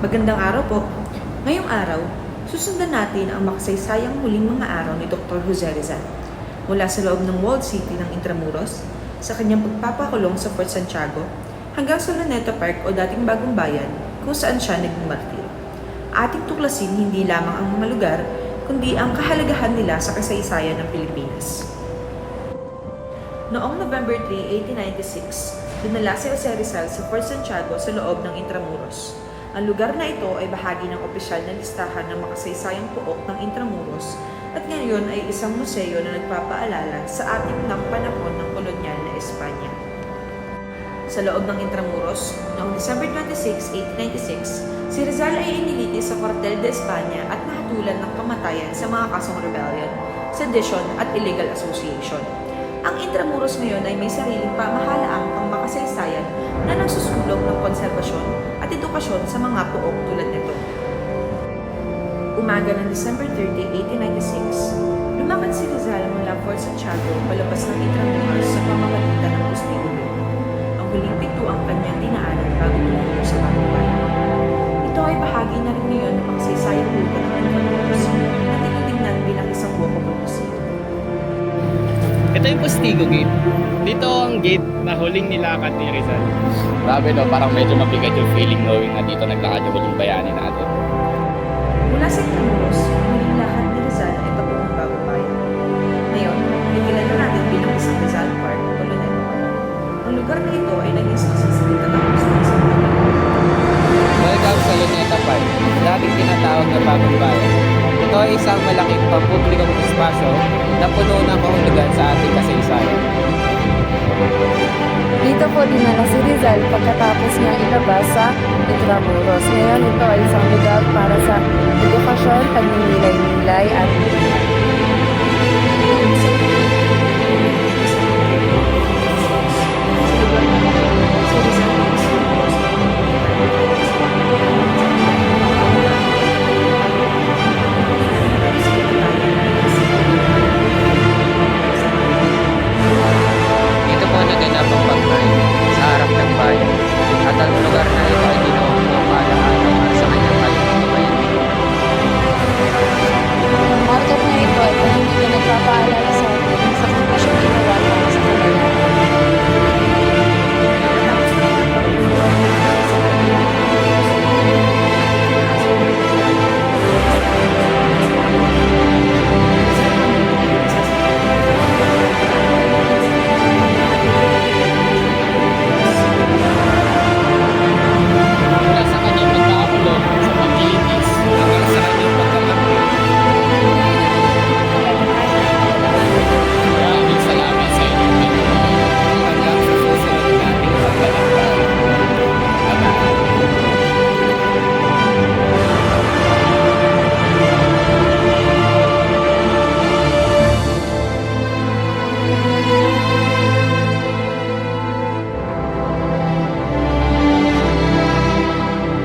Magandang araw po. Ngayong araw, susundan natin ang makasaysayang muling mga araw ni Dr. Jose Rizal mula sa loob ng walled city ng Intramuros sa kanyang pagpapakulong sa Fort Santiago hanggang sa Luneta Park o dating Bagong Bayan kung saan siya naging martir. Ating tuklasin hindi lamang ang mga lugar kundi ang kahalagahan nila sa kasaysayan ng Pilipinas. Noong November 3, 1896, dinala si Jose Rizal sa Fort Santiago sa loob ng Intramuros. Ang lugar na ito ay bahagi ng opisyal na listahan ng makasaysayang pook ng Intramuros at ngayon ay isang museo na nagpapaalala sa ating ng panahon ng kolonyal na Espanya. Sa loob ng Intramuros, noong December 26, 1896, si Rizal ay iniliti sa Cuartel de España at nahatulan ng kamatayan sa mga kasong rebellion, sedition at illegal association. Ang Intramuros ngayon ay may sariling pamahalaang pangmakasaysayan na nagsusulong ng konserbasyon at edukasyon sa mga pook tulad nito. Umaga ng December 30, 1896, lumakad si Rizal mula Fort Santiago palabas ng Intramuros sa pamamagitan ng Postigo. Ang huling pito ang kanyang dinaanan bago tumungo sa Bagong Bayan. Ito ay bahagi na rin ngayon ng makasaysayang lugar ng Intramuros na tinitingnan bilang isang walkable museum. Ito yung Postigo Gate. Dito ang gate na huling nilakad ni Rizal. Grabe no, parang medyo mabigat yung feeling knowing na dito naglakad yung huling bayani natin. Mula sa Intramuros, ang huling lakad ni Rizal ay papuntang Bagong Bayan. Ngayon, ikilala natin bilang isang Rizal Park o Luneta Park. Ang lugar na ito ay naging saksi sa katapos ng isang taon. Welcome sa Luneta Park, dating tinatawag na Bagong Bayan. Ito ay isang malaking pampublikong espasyo na puno ng kahulugan sa ating kasaysayan. Dito po dinala si Rizal pagkatapos niyang ilabas sa Intramuros. Ngayon ito ay isang lugar para sa edukasyon, pagninilay-nilay at